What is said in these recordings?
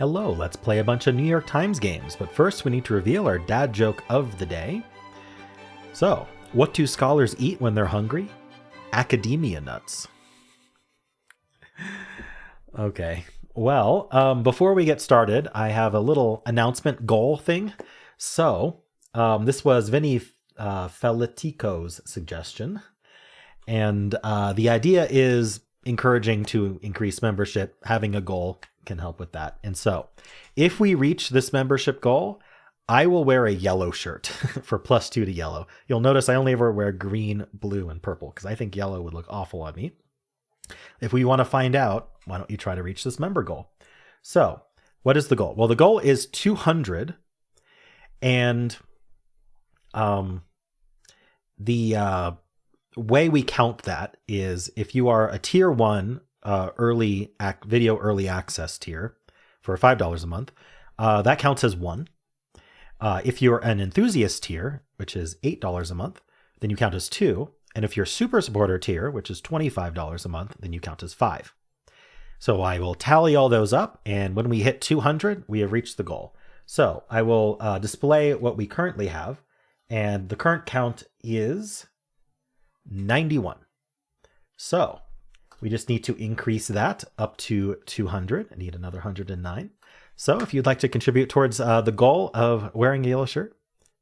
Hello, let's play a bunch of New York Times games, but first we need to reveal our dad joke of the day. So, what do scholars eat when they're hungry? Academia nuts. Okay, well, before we get started, I have a little announcement goal thing. So, this was Vinny Felitico's suggestion, and the idea is encouraging to increase membership. Having a goal can help with that. And so, if we reach this membership goal, I will wear a yellow shirt for +2 to yellow. You'll notice I only ever wear green, blue, and purple because I think yellow would look awful on me. If we want to find out, why don't you try to reach this member goal? So, what is the goal? Well, the goal is 200, and the way we count that is if you are a tier 1 video early access tier for $5 a month, that counts as 1. If you're an enthusiast tier, which is $8 a month, then you count as 2. And if you're super supporter tier, which is $25 a month, then you count as 5. So I will tally all those up, and when we hit 200, we have reached the goal. So I will display what we currently have, and the current count is 91. So we just need to increase that up to 200. I need another 109. So if you'd like to contribute towards the goal of wearing a yellow shirt,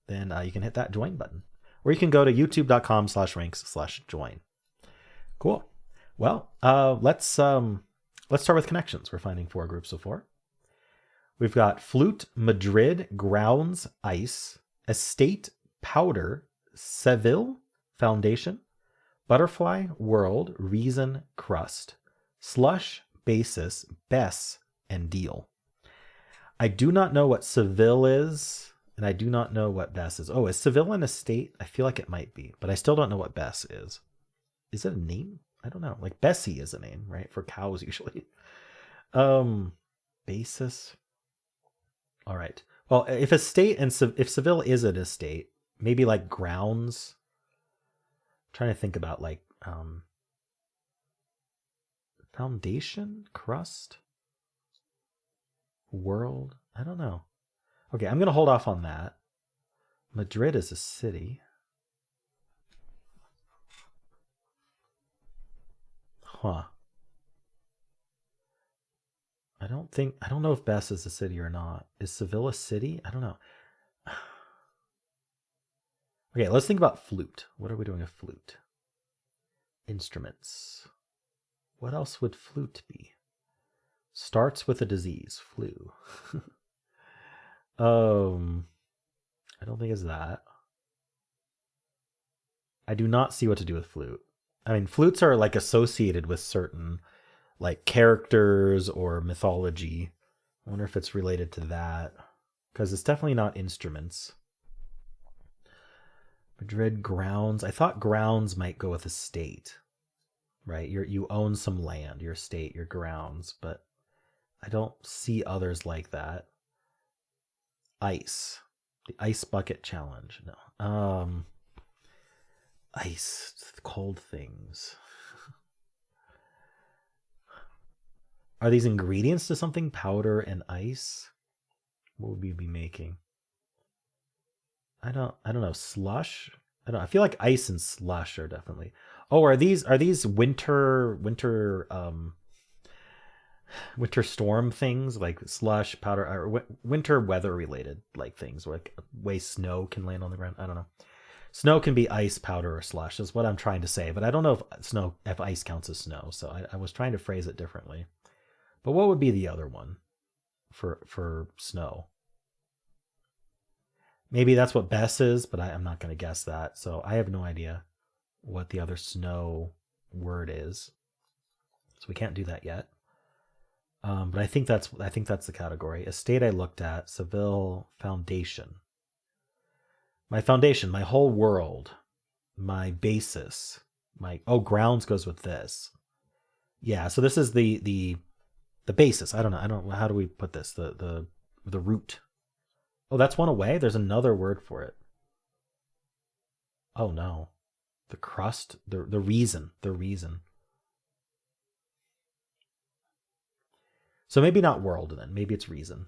then you can hit that join button. Or you can go to youtube.com/ranks/join. Cool. Well, let's start with connections. We're finding 4 groups of 4. We've got Flute, Madrid, Grounds, Ice, Estate, Powder, Seville, Foundation, Butterfly, World, Reason, Crust, Slush, Basis, Bess, and Deal. I do not know what Seville is, and I do not know what Bess is. Oh, is Seville an estate? I feel like it might be, but I still don't know what Bess is. Is it a name? I don't know. Like Bessie is a name, right? For cows usually. Basis. All right. Well, if estate and if Seville is an estate, maybe like Grounds. I'm trying to think about like Foundation, Crust, World. I don't know. Okay, I'm going to hold off on that. Madrid is a city. Huh. I don't know if Bess is a city or not. Is Seville a city? I don't know. Okay, let's think about flute. What are we doing with flute? Instruments. What else would flute be? Starts with a disease, flu. I don't think it's that. I do not see what to do with flute. I mean, flutes are like associated with certain like characters or mythology. I wonder if it's related to that, because it's definitely not instruments. Madrid, Grounds. I thought Grounds might go with estate, right? You own some land, your estate, your grounds, but I don't see others like that. Ice. The ice bucket challenge. No. Ice. Cold things. Are these ingredients to something? Powder and ice? What would we be making? I don't know. Slush? I feel like ice and slush are definitely. Oh, are these winter storm things, like slush, powder, or winter weather related like things, like way snow can land on the ground? I don't know. Snow can be ice, powder, or slush is what I'm trying to say, but I don't know if ice counts as snow, so I was trying to phrase it differently. But what would be the other one for snow? Maybe that's what Bess is, but I'm not going to guess that, so I have no idea what the other snow word is, so we can't do that yet. But I think that's the category. Estate I looked at. Seville, Foundation. My foundation, my whole world, my basis, Grounds goes with this. Yeah, so this is the basis. I don't know. How do we put this? The root. Oh, that's one away. There's another word for it. Oh no, the crust, the reason. So maybe not world then. Maybe it's reason.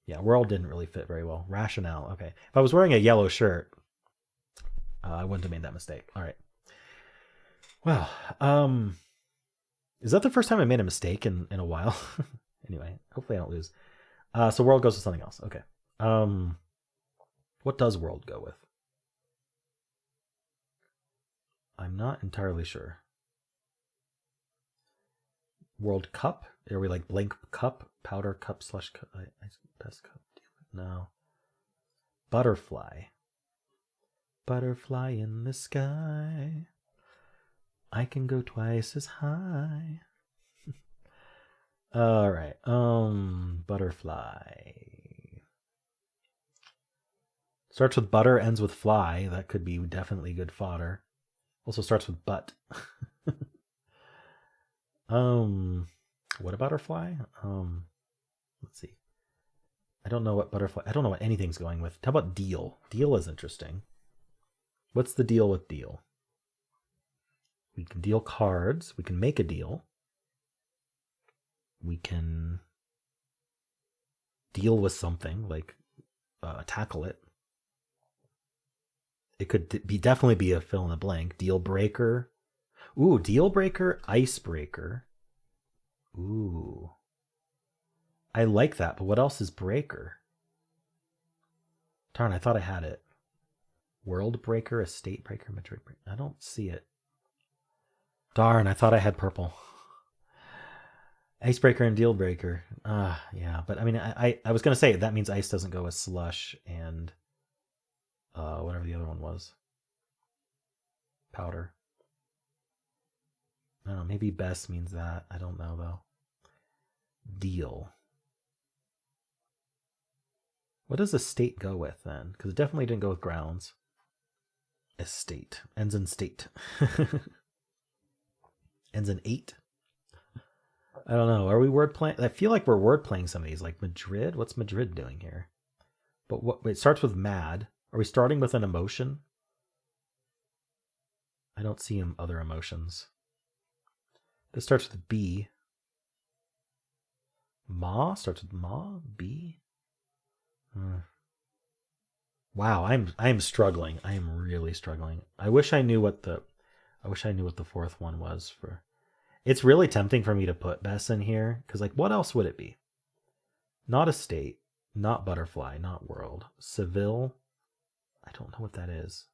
Yeah, world didn't really fit very well. Rationale. Okay. If I was wearing a yellow shirt, I wouldn't have made that mistake. All right. Well, is that the first time I made a mistake in a while? Anyway, hopefully I don't lose. So world goes with something else. Okay. What does world go with? I'm not entirely sure. World Cup? Are we like blank cup? Powder cup slush cup? Best cup? No. Butterfly. Butterfly in the sky. I can go twice as high. All right. Butterfly. Starts with butter, ends with fly. That could be definitely good fodder. Also starts with butt. What a butterfly? Let's see. I don't know what butterfly. I don't know what anything's going with. How about deal? Deal is interesting. What's the deal with deal? We can deal cards. We can make a deal. We can deal with something, like tackle it. It could definitely be a fill in the blank. Deal breaker. Ooh, deal breaker, icebreaker. Ooh. I like that, but what else is breaker? Darn, I thought I had it. World breaker, estate breaker, Madrid breaker. I don't see it. Darn, I thought I had purple. Icebreaker and deal breaker. Yeah, but I mean, I was going to say that means ice doesn't go with slush and whatever the other one was. Powder. I don't know, maybe best means that. I don't know, though. Deal. What does estate go with, then? Because it definitely didn't go with grounds. Estate. Ends in state. Ends in 8. I don't know. Are we word playing? I feel like we're word playing some of these. Like Madrid? What's Madrid doing here? But what? It starts with mad. Are we starting with an emotion? I don't see other emotions. This starts with B. Ma starts with ma. B. Wow, I'm struggling. I am really struggling. I wish I knew what the fourth one was for. It's really tempting for me to put Bess in here because, like, what else would it be? Not estate, not butterfly, not world. Seville. I don't know what that is.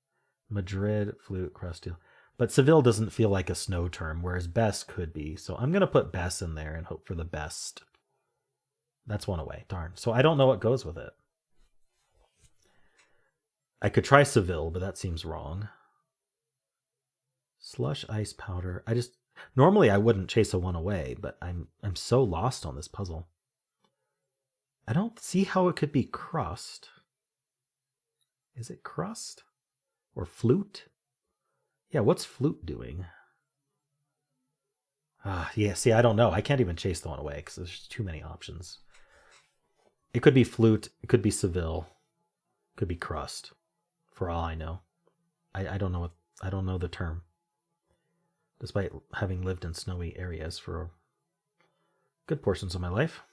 Madrid, flute, crusty. But Seville doesn't feel like a snow term, whereas Bess could be. So I'm gonna put Bess in there and hope for the best. That's one away. Darn. So I don't know what goes with it. I could try Seville, but that seems wrong. Slush, ice, powder. Normally I wouldn't chase a one away, but I'm so lost on this puzzle. I don't see how it could be crust. Is it crust? Or flute? Yeah, what's flute doing? Yeah, see, I don't know. I can't even chase the one away because there's too many options. It could be flute. It could be Seville. It could be crust. For all I know. I don't know I don't know the term. Despite having lived in snowy areas for good portions of my life.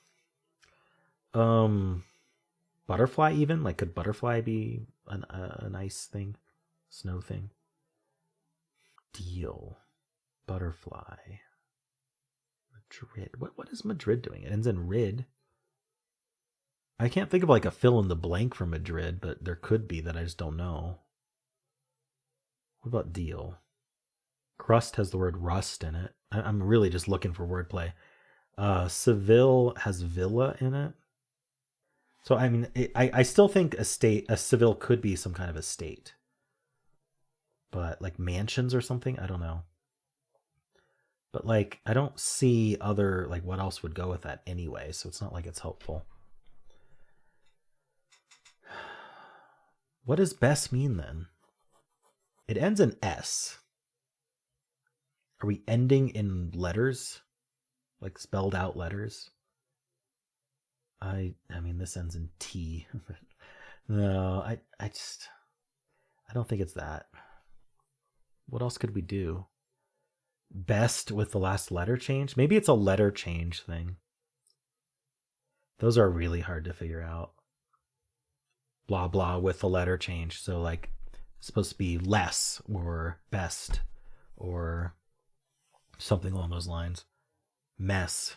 Butterfly even? Like, could butterfly be a nice thing? Snow thing? Deal. Butterfly. Madrid. What is Madrid doing? It ends in rid. I can't think of like a fill in the blank for Madrid, but there could be that I just don't know. What about deal? Crust has the word rust in it. I'm really just looking for wordplay. Seville has villa in it. So I mean, I still think a Seville could be some kind of estate. But like mansions or something, I don't know. But like, I don't see other, like, what else would go with that anyway, so it's not like it's helpful. What does best mean then? It ends in S. Are we ending in letters? Like spelled out letters? I mean, this ends in T. No, I don't think it's that. What else could we do? Best with the last letter change? Maybe it's a letter change thing. Those are really hard to figure out. Blah blah with the letter change. So like it's supposed to be less or best or something along those lines. Mess.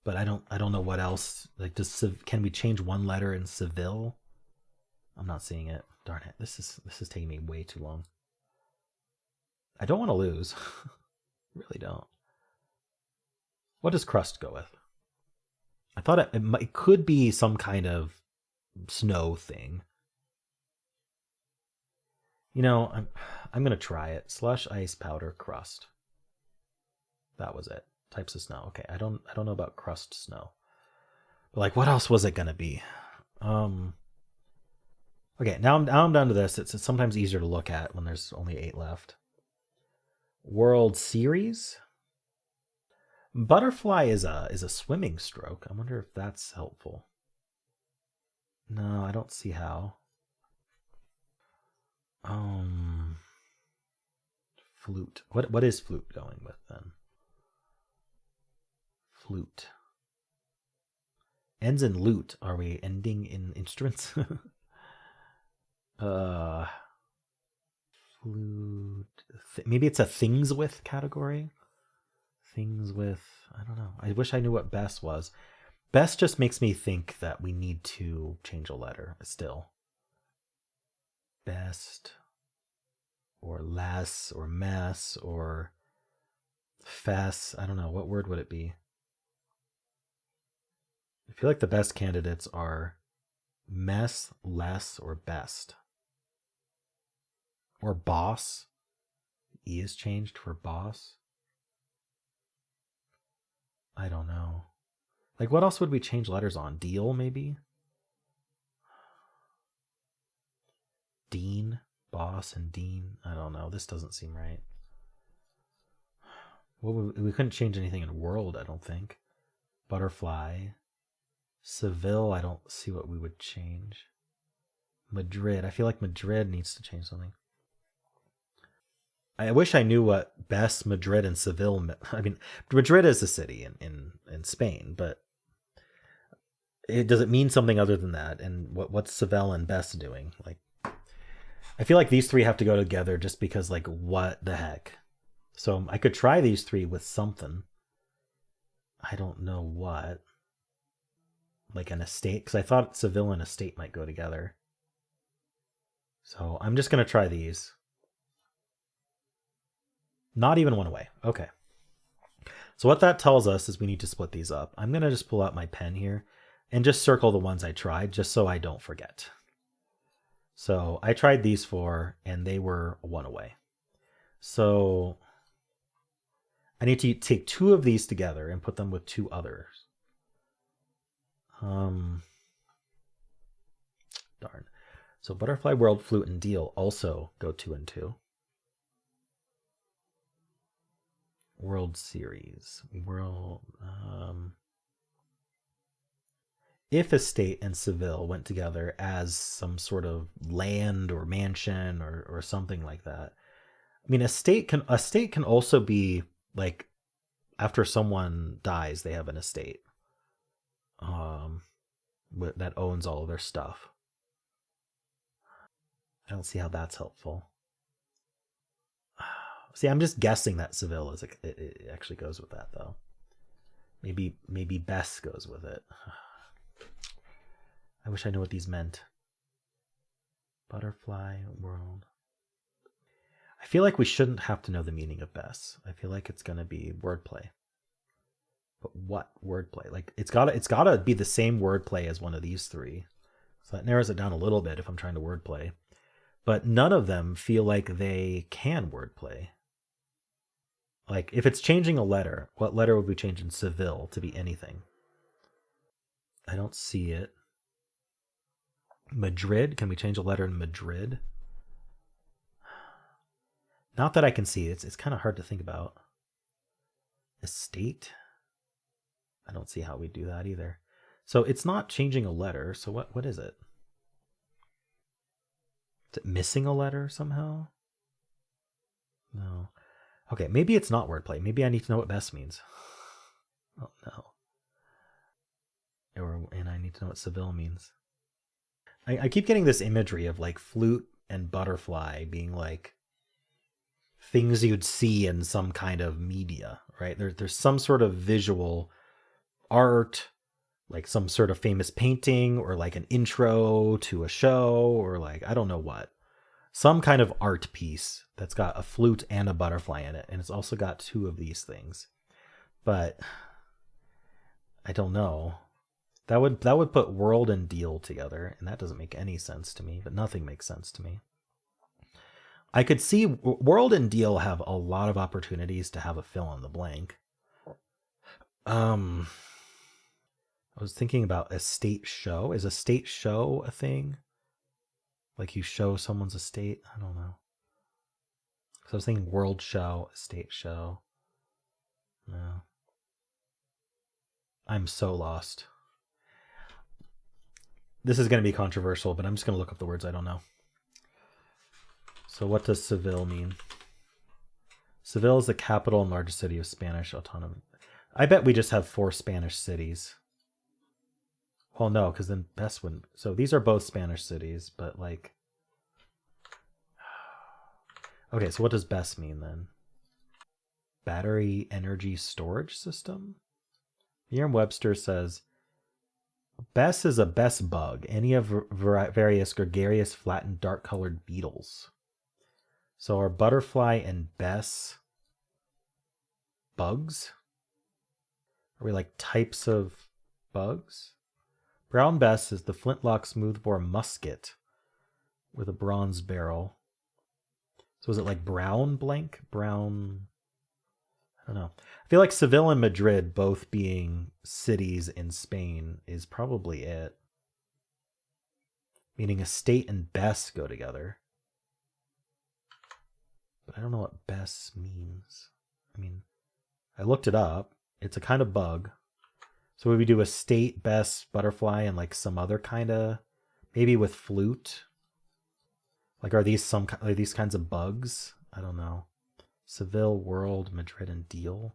But I don't know what else. Like can we change one letter in Seville? I'm not seeing it. Darn it. This is taking me way too long. I don't want to lose. Really don't. What does crust go with? I thought it could be some kind of snow thing. You know, I'm gonna try it. Slush, ice, powder, crust. That was it. Types of snow. Okay, I don't know about crust snow. But like, what else was it gonna be? Okay, now I'm down to this. It's sometimes easier to look at when there's only 8 left. World Series. Butterfly is a swimming stroke. I wonder if that's helpful. No, I don't see how. Flute. What is flute going with then? Flute. Ends in lute. Are we ending in instruments? Flute. Maybe it's a things with category. Things with, I don't know. I wish I knew what best was. Best just makes me think that we need to change a letter still. Best or less or mess or fess. I don't know. What word would it be? I feel like the best candidates are mess, less, or best. Or boss. E is changed for boss. I don't know. Like, what else would we change letters on? Deal, maybe? Dean, boss, and dean. I don't know. This doesn't seem right. Well, we couldn't change anything in world, I don't think. Butterfly. Seville, I don't see what we would change. Madrid. I feel like Madrid needs to change something. I wish I knew what best Madrid and Seville. I mean, Madrid is a city in Spain, but does it mean something other than that? And what's Seville and best doing? Like, I feel like these 3 have to go together just because, like, what the heck? So I could try these 3 with something. I don't know what. Like an estate, because I thought Seville and estate might go together. So I'm just gonna try these. Not even one away. Okay. So what that tells us is we need to split these up. I'm going to just pull out my pen here and just circle the ones I tried just so I don't forget. So I tried these 4 and they were 1 away. So I need to take 2 of these together and put them with 2 others. Darn. So butterfly, world, flute, and deal also go 2 and 2. World Series. World. If estate and Seville went together as some sort of land or mansion or something like that. I mean, estate can also be like after someone dies, they have an estate that owns all of their stuff. I don't see how that's helpful. See, I'm just guessing that Seville it actually goes with that though. Maybe Bess goes with it. I wish I knew what these meant. Butterfly world. I feel like we shouldn't have to know the meaning of Bess. I feel like it's gonna be wordplay. But what wordplay? Like it's gotta be the same wordplay as one of these 3. So that narrows it down a little bit if I'm trying to wordplay. But none of them feel like they can wordplay. Like, if it's changing a letter, what letter would we change in Seville to be anything? I don't see it. Madrid? Can we change a letter in Madrid? Not that I can see. It's kind of hard to think about. Estate? I don't see how we do that either. So it's not changing a letter. So what is it? Is it missing a letter somehow? No. Okay, maybe it's not wordplay. Maybe I need to know what best means. Oh no. And I need to know what Seville means. I keep getting this imagery of like flute and butterfly being like things you'd see in some kind of media, right? There's some sort of visual art, like some sort of famous painting or like an intro to a show or like, I don't know what. Some kind of art piece that's got a flute and a butterfly in it. And it's also got two of these things. But I don't know. That would put world and deal together, and that doesn't make any sense to me, but nothing makes sense to me. I could see world and deal have a lot of opportunities to have a fill in the blank. I was thinking about a state show. Is a state show a thing? Like you show someone's estate? I don't know. So I was thinking world show, estate show. No. I'm so lost. This is going to be controversial, but I'm just going to look up the words I don't know. So what does Seville mean? Seville is the capital and largest city of Spanish autonomy. I bet we just have 4 Spanish cities. Well, no, because then Bess wouldn't. So these are both Spanish cities, but like... Okay, so what does Bess mean then? Battery energy storage system? Merriam-Webster says, Bess is a Bess bug, any of various gregarious, flattened, dark-colored beetles. So are butterfly and Bess bugs? Are we like types of bugs? Brown Bess is the flintlock smoothbore musket with a bronze barrel. So is it like brown blank? Brown... I don't know. I feel like Seville and Madrid both being cities in Spain is probably it. Meaning estate and Bess go together. But I don't know what Bess means. I mean, I looked it up. It's a kind of bug. So would we do estate, Bess, butterfly, and like some other kind of... Maybe with flute? Like are these kinds of bugs? I don't know. Seville, World, Madrid, and Deal.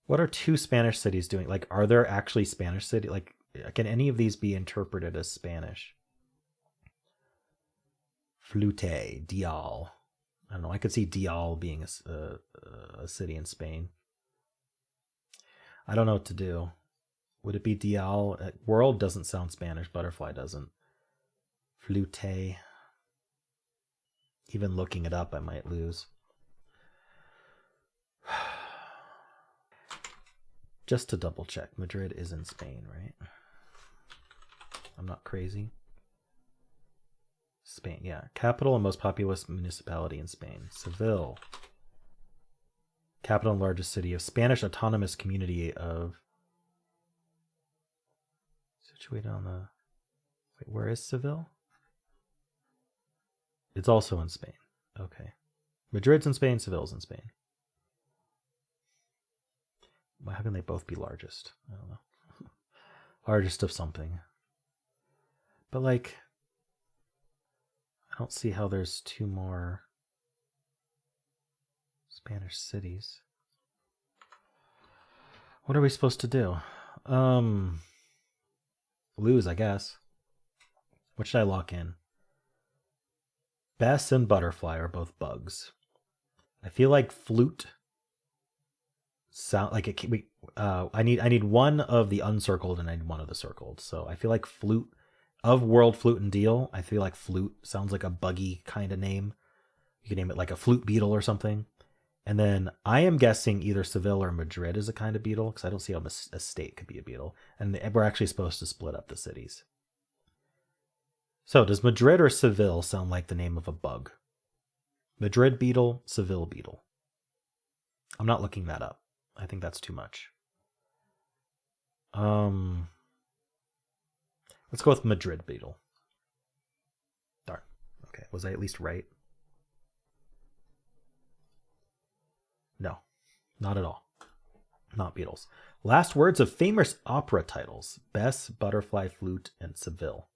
What are 2 Spanish cities doing? Like, are there actually Spanish cities? Like, can any of these be interpreted as Spanish? Flute, Dial. I don't know. I could see Dial being a city in Spain. I don't know what to do. Would it be Dial? World doesn't sound Spanish. Butterfly doesn't. Flute. Even looking it up, I might lose. Just to double check, Madrid is in Spain, right? I'm not crazy. Spain, yeah. Capital and most populous municipality in Spain. Seville. Capital and largest city of Spanish autonomous community of... Situated on the... Wait, where is Seville? It's also in Spain. Okay. Madrid's in Spain, Seville's in Spain. How can they both be largest? I don't know. Largest of something. But like, I don't see how there's 2 more Spanish cities. What are we supposed to do? Lose, I guess. What should I lock in? Bess and butterfly are both bugs. I feel like flute sound like it. I need one of the uncircled and I need one of the circled. So I feel like flute of World, Flute, and Deal. I feel like flute sounds like a buggy kind of name. You could name it like a flute beetle or something. And then I am guessing either Seville or Madrid is a kind of beetle because I don't see how a state could be a beetle. And we're actually supposed to split up the cities. So does Madrid or Seville sound like the name of a bug? Madrid beetle, Seville beetle. I'm not looking that up. I think that's too much. Let's go with Madrid beetle. Darn. Okay, was I at least right? No, not at all. Not beetles. Last words of famous opera titles. Bess, Butterfly, Flute, and Seville.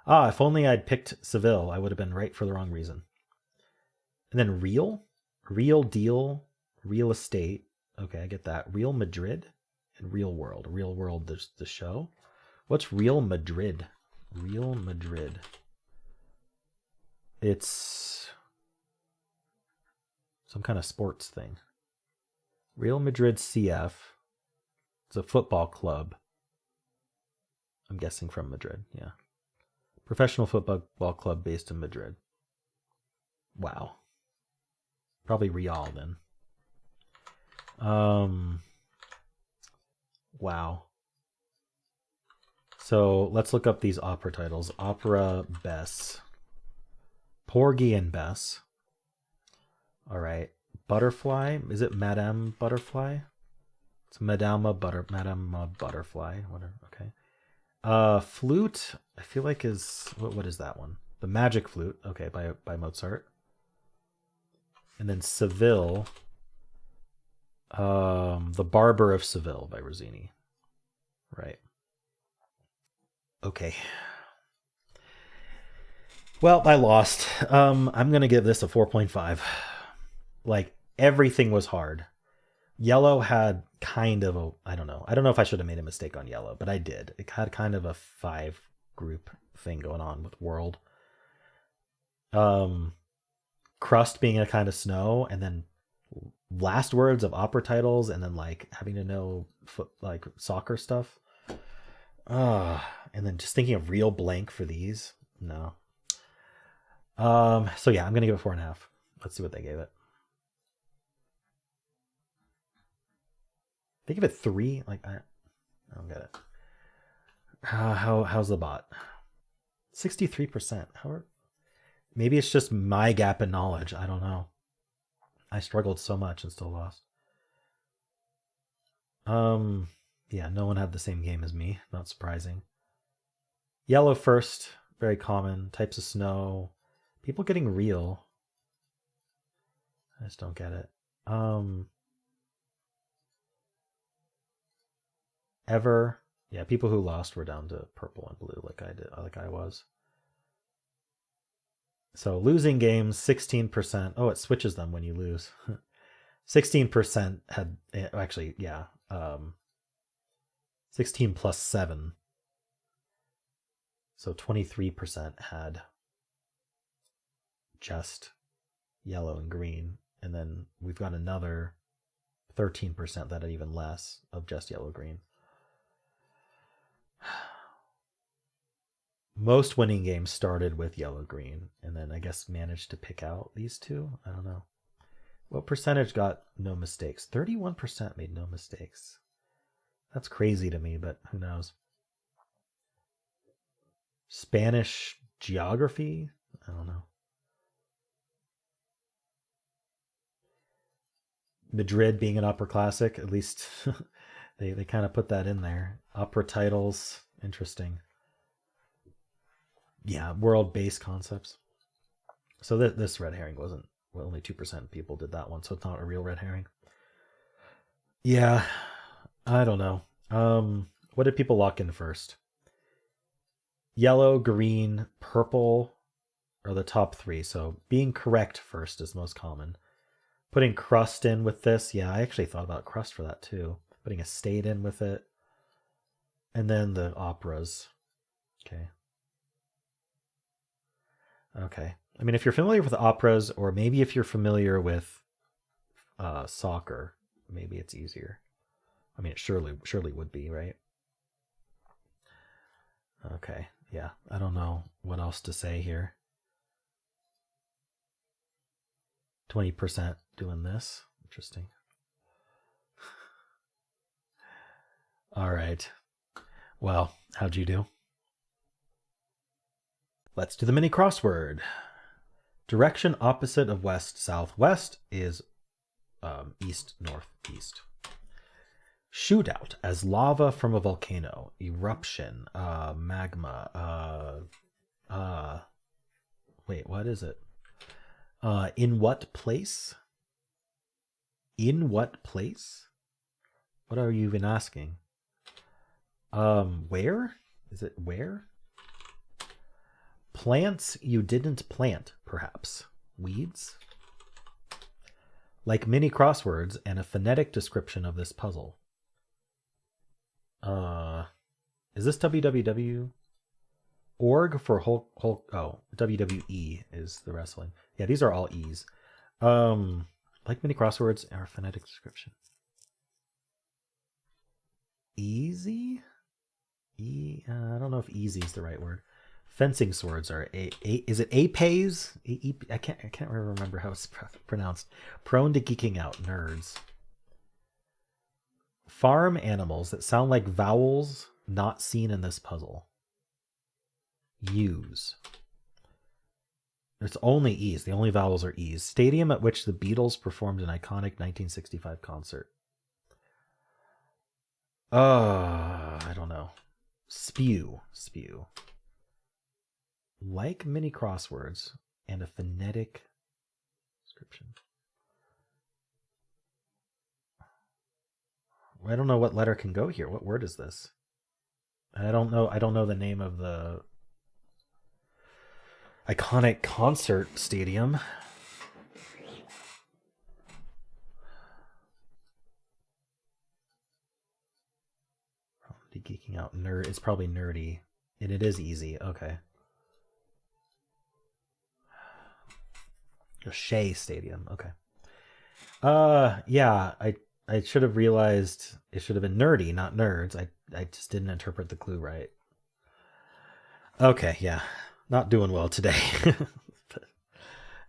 Ah, if only I'd picked Seville, I would have been right for the wrong reason. And then real deal, real estate. Okay, I get that. Real Madrid and Real World. Real World, there's the show. What's Real Madrid? Real Madrid. It's some kind of sports thing. Real Madrid CF. It's a football club. I'm guessing from Madrid, yeah. Professional football club based in Madrid. Wow. Probably Real then. Wow. So let's look up these opera titles. Opera Bess. Porgy and Bess. All right. Butterfly. Is it Madame Butterfly? It's Madame Butterfly. Whatever. Okay. Flute. I feel like is what is that one? The Magic Flute. Okay, by Mozart. And then Seville. The Barber of Seville by Rossini. Right. Okay. Well, I lost. I'm going to give this a 4.5. Like, everything was hard. Yellow had kind of a, I don't know if I should have made a mistake on yellow, but I did. It had kind of a 5 group thing going on with World. Crust being a kind of snow, and then last words of opera titles, and then like having to know soccer stuff. And then just thinking of real blank for these. No. So yeah, I'm gonna give it 4.5. Let's see what they gave it. They give it 3. Like I don't get it. How's the bot? 63%. Maybe it's just my gap in knowledge. I don't know. I struggled so much and still lost. Yeah, no one had the same game as me. Not surprising. Yellow first, very common. Types of snow. People getting real. I just don't get it. Ever. Yeah, people who lost were down to purple and blue like I was. So losing games, 16%. Oh, it switches them when you lose. 16% had, actually, yeah. 16 plus 7. So 23% had just yellow and green. And then we've got another 13% that had even less of just yellow green. Most winning games started with yellow green, and then I guess managed to pick out these two. I don't know. What percentage got no mistakes? 31% made no mistakes. That's crazy to me, but who knows? Spanish geography? I don't know. Madrid being an opera classic, at least they kind of put that in there. Opera titles, interesting. Yeah, world-based concepts. So this red herring wasn't, well, only 2% of people did that one, so it's not a real red herring. Yeah, I don't know. What did people lock in first? Yellow, green, purple are the top 3. So being correct first is most common. Putting crust in with this, yeah, I actually thought about crust for that too. Putting a state in with it. And then the operas. Okay. Okay. I mean, if you're familiar with operas, or maybe if you're familiar with soccer, maybe it's easier. I mean, it surely would be, right? Okay. Yeah. I don't know what else to say here. 20% doing this. Interesting. All right. Well, how'd you do? Let's do the mini crossword. Direction opposite of west, southwest is east, northeast. Shootout as lava from a volcano. Eruption, magma. Wait, what is it? In what place? In what place? What are you even asking? Where? Is it where? Plants you didn't plant, perhaps. Weeds? Like mini crosswords and a phonetic description of this puzzle. Is this www? Org for Hulk. Oh, WWE is the wrestling. Yeah, these are all E's. Like mini crosswords are phonetic description. Easy? I don't know if easy is the right word. Fencing swords are is it apes? I can't remember how it's pronounced. Prone to geeking out, nerds. Farm animals that sound like vowels not seen in this puzzle. Use. It's only E's. The only vowels are E's. Stadium at which the Beatles performed an iconic 1965 concert. I don't know. Spew. Like mini crosswords and a phonetic description. I don't know what letter can go here. What word is this? I don't know the name of the iconic concert stadium. Probably geeking out. Nerd. It's probably nerdy. And it is easy. Okay. Shea Stadium. Okay. Yeah, I should have realized it should have been nerdy, not nerds. I just didn't interpret the clue right. Okay, yeah. Not doing well today.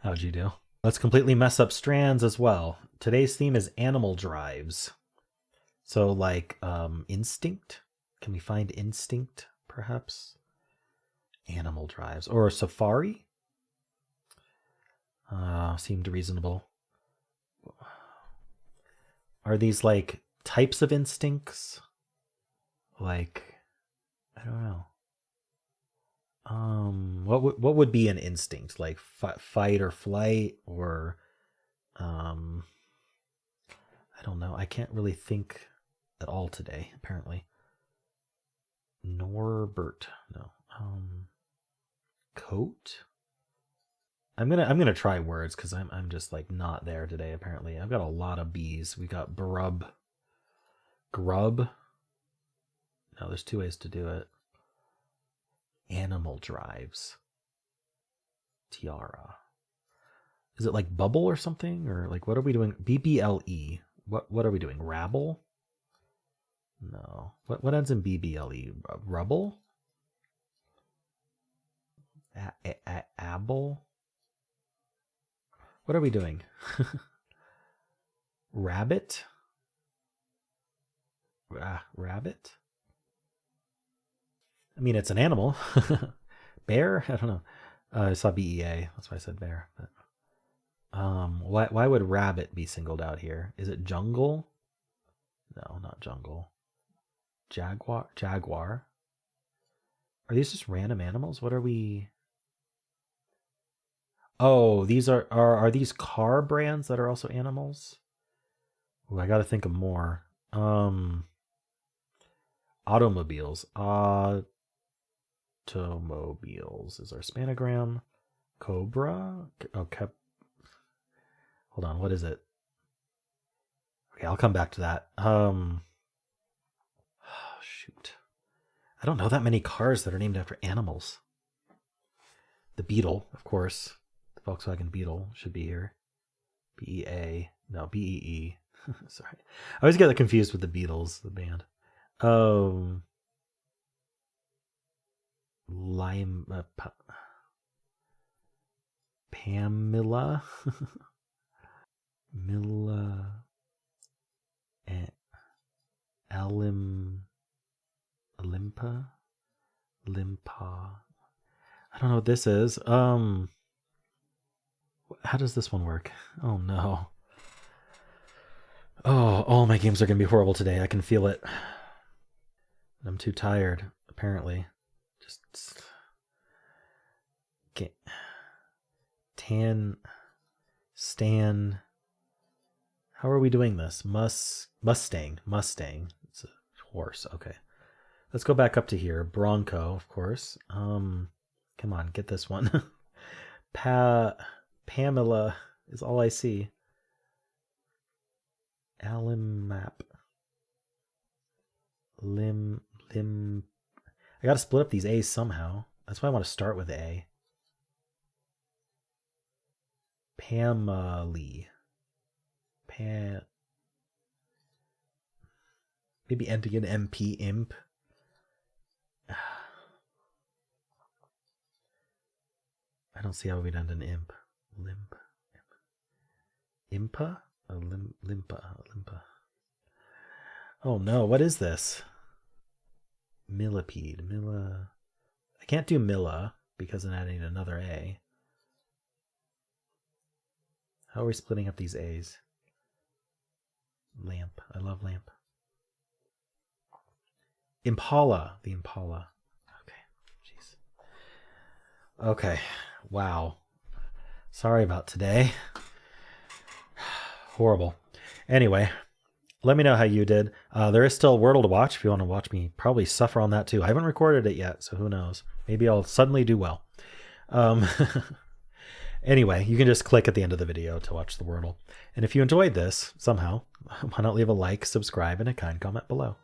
How'd you do? Let's completely mess up Strands as well. Today's theme is animal drives. So like instinct. Can we find instinct, perhaps? Animal drives. Or safari? Seemed reasonable. Are these like types of instincts? Like, I don't know. What would be an instinct? Like fight or flight, or I don't know. I can't really think at all today. Apparently, Norbert. No. Coat. I'm gonna try words because I'm just like not there today. Apparently, I've got a lot of B's. We got grub. No, there's two ways to do it. Animal drives. Tiara. Is it like bubble or something, or like what are we doing? BBLE. What are we doing? Rabble? No. What ends in BBLE? Rubble? Abble? What are we doing? Rabbit? Rabbit? I mean, it's an animal. Bear? I don't know. I saw BEA. That's why I said bear. But, why would rabbit be singled out here? Is it jungle? No, not jungle. Jaguar? Are these just random animals? What are we... Oh, these are these car brands that are also animals? Ooh, I gotta think of more. Automobiles. Automobiles is our spanagram. Cobra? Okay. Hold on, what is it? Okay, I'll come back to that. Oh, shoot. I don't know that many cars that are named after animals. The Beetle, of course. The Volkswagen Beetle should be here. BEA. No, BEE. Sorry. I always get confused with the Beatles, the band. Pamela. Mila. Limpa. I don't know what this is. How does this one work? Oh no. Oh, all my games are gonna be horrible today. I can feel it. I'm too tired, apparently. Just get Stan. How are we doing this? Mustang. It's a horse. Okay. Let's go back up to here. Bronco, of course. Come on, get this one. Pamela is all I see. Alan Map. Lim. I gotta split up these A's somehow. That's why I want to start with A. Pamely. Maybe end again. MP imp. I don't see how we'd end an imp. Limp. Impa? Limpa. Oh no, what is this? Millipede. I can't do Milla because then I need another A. How are we splitting up these A's? Lamp. I love lamp. Impala. The Impala. Okay. Jeez. Okay. Wow. Sorry about today. Horrible. Anyway, let me know how you did. There is still Wordle to watch if you want to watch me probably suffer on that too. I haven't recorded it yet, so who knows? Maybe I'll suddenly do well. Anyway, you can just click at the end of the video to watch the Wordle. And if you enjoyed this somehow, why not leave a like, subscribe, and a kind comment below.